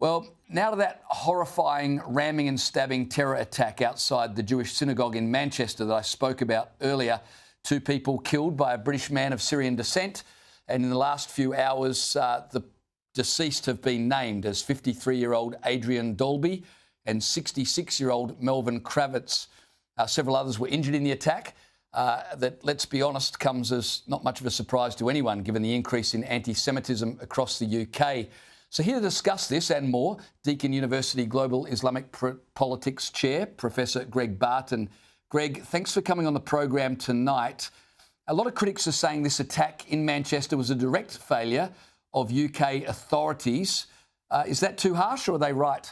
Well, now to that horrifying ramming and stabbing terror attack outside the Jewish synagogue in Manchester that I spoke about earlier. 2 people killed by a British man of Syrian descent. And in the last few hours, the deceased have been named as 53-year-old Adrian Dolby and 66-year-old Melvin Kravitz. Several others were injured in the attack. That, let's be honest, comes as not much of a surprise to anyone, given the increase in anti-Semitism across the UK. So here to discuss this and more, Deakin University Global Islamic Politics Chair, Professor Greg Barton. Greg, thanks for coming on the program tonight. A lot of critics are saying this attack in Manchester was a direct failure of UK authorities. Is that too harsh, or are they right?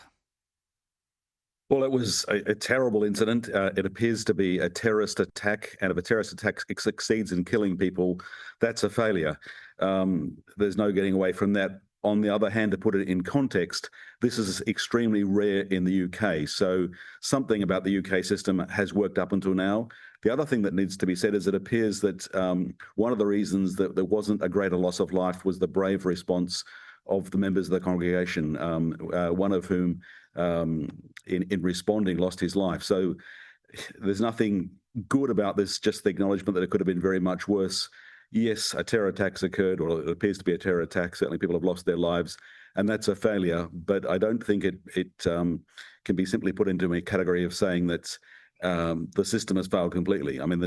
Well, it was a terrible incident. It appears to be a terrorist attack, and if a terrorist attack succeeds in killing people, that's a failure. There's no getting away from that. On the other hand, to put it in context, this is extremely rare in the UK. So something about the UK system has worked up until now. The other thing that needs to be said is it appears that one of the reasons that there wasn't a greater loss of life was the brave response of the members of the congregation, one of whom, in responding, lost his life. So there's nothing good about this, just the acknowledgement that it could have been very much worse. Yes, a terror attack's occurred, or it appears to be a terror attack. Certainly people have lost their lives, and that's a failure. But I don't think it can be simply put into a category of saying that the system has failed completely. I mean,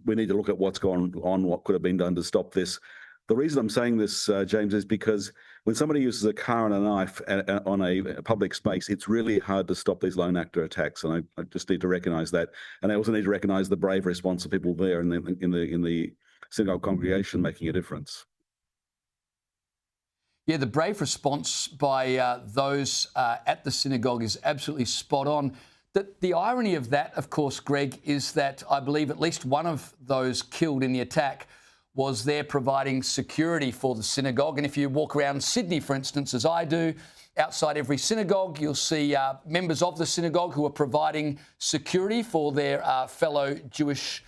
we need to look at what's gone on, what could have been done to stop this. The reason I'm saying this, James, is because when somebody uses a car and a knife on a public space, it's really hard to stop these lone actor attacks. And I just need to recognise that. And I also need to recognise the brave response of people there in the synagogue congregation making a difference. Yeah, the brave response by those at the synagogue is absolutely spot on. The irony of that, of course, Greg, is that I believe at least one of those killed in the attack was there providing security for the synagogue. And if you walk around Sydney, for instance, as I do, outside every synagogue, you'll see members of the synagogue who are providing security for their fellow Jewish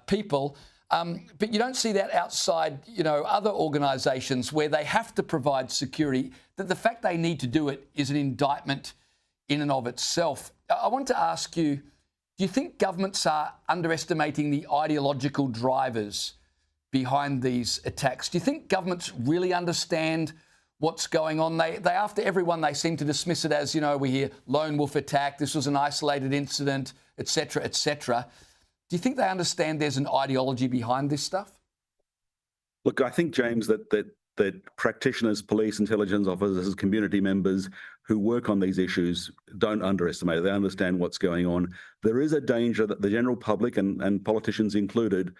people. But you don't see that outside, other organisations where they have to provide security. That the fact they need to do it is an indictment in and of itself. I want to ask you, do you think governments are underestimating the ideological drivers behind these attacks? Do you think governments really understand what's going on? They after everyone, they seem to dismiss it as, we hear lone wolf attack, this was an isolated incident, etc., etc. Do you think they understand there's an ideology behind this stuff? Look, I think, James, that practitioners, police, intelligence officers, community members who work on these issues don't underestimate it. They understand what's going on. There is a danger that the general public, and politicians included,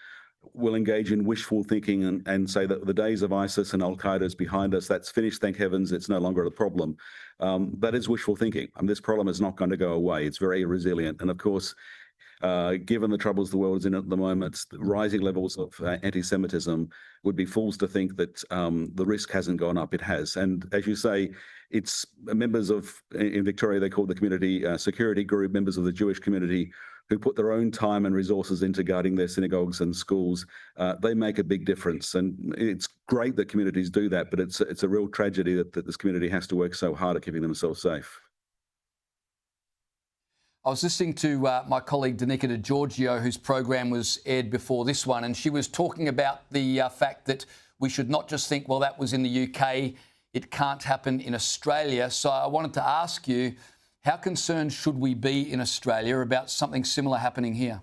will engage in wishful thinking and say that the days of ISIS and Al-Qaeda is behind us. That's finished, thank heavens. It's no longer a problem. That is wishful thinking. This problem is not going to go away. It's very resilient. And of course, given the troubles the world is in at the moment, the rising levels of anti-Semitism, would be fools to think that the risk hasn't gone up. It has. And as you say, it's members of, in Victoria, they call the community security group, members of the Jewish community, who put their own time and resources into guarding their synagogues and schools. They make a big difference. And it's great that communities do that, but it's a real tragedy that this community has to work so hard at keeping themselves safe. I was listening to my colleague Danica DiGiorgio, whose program was aired before this one, and she was talking about the fact that we should not just think, well, that was in the UK, it can't happen in Australia. So I wanted to ask you, how concerned should we be in Australia about something similar happening here?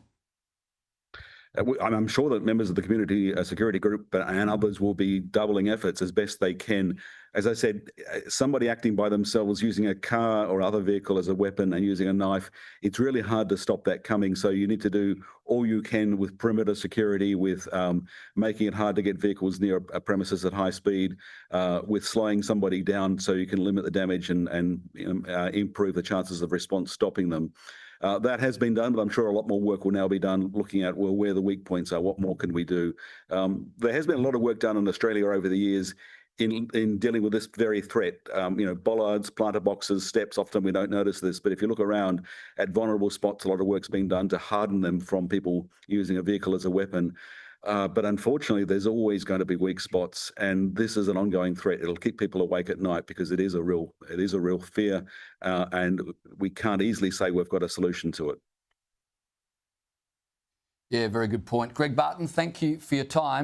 I'm sure that members of the community security group and others will be doubling efforts as best they can. As I said, somebody acting by themselves using a car or other vehicle as a weapon and using a knife, it's really hard to stop that coming. So you need to do all you can with perimeter security, with making it hard to get vehicles near a premises at high speed, with slowing somebody down so you can limit the damage and improve the chances of response stopping them. That has been done, but I'm sure a lot more work will now be done looking at, well, where the weak points are, what more can we do? There has been a lot of work done in Australia over the years in dealing with this very threat. Bollards, planter boxes, steps, often we don't notice this, but if you look around at vulnerable spots, a lot of work's been done to harden them from people using a vehicle as a weapon. But unfortunately, there's always going to be weak spots, and this is an ongoing threat. It'll keep people awake at night because it is a real fear, and we can't easily say we've got a solution to it. Yeah, very good point. Greg Barton, thank you for your time.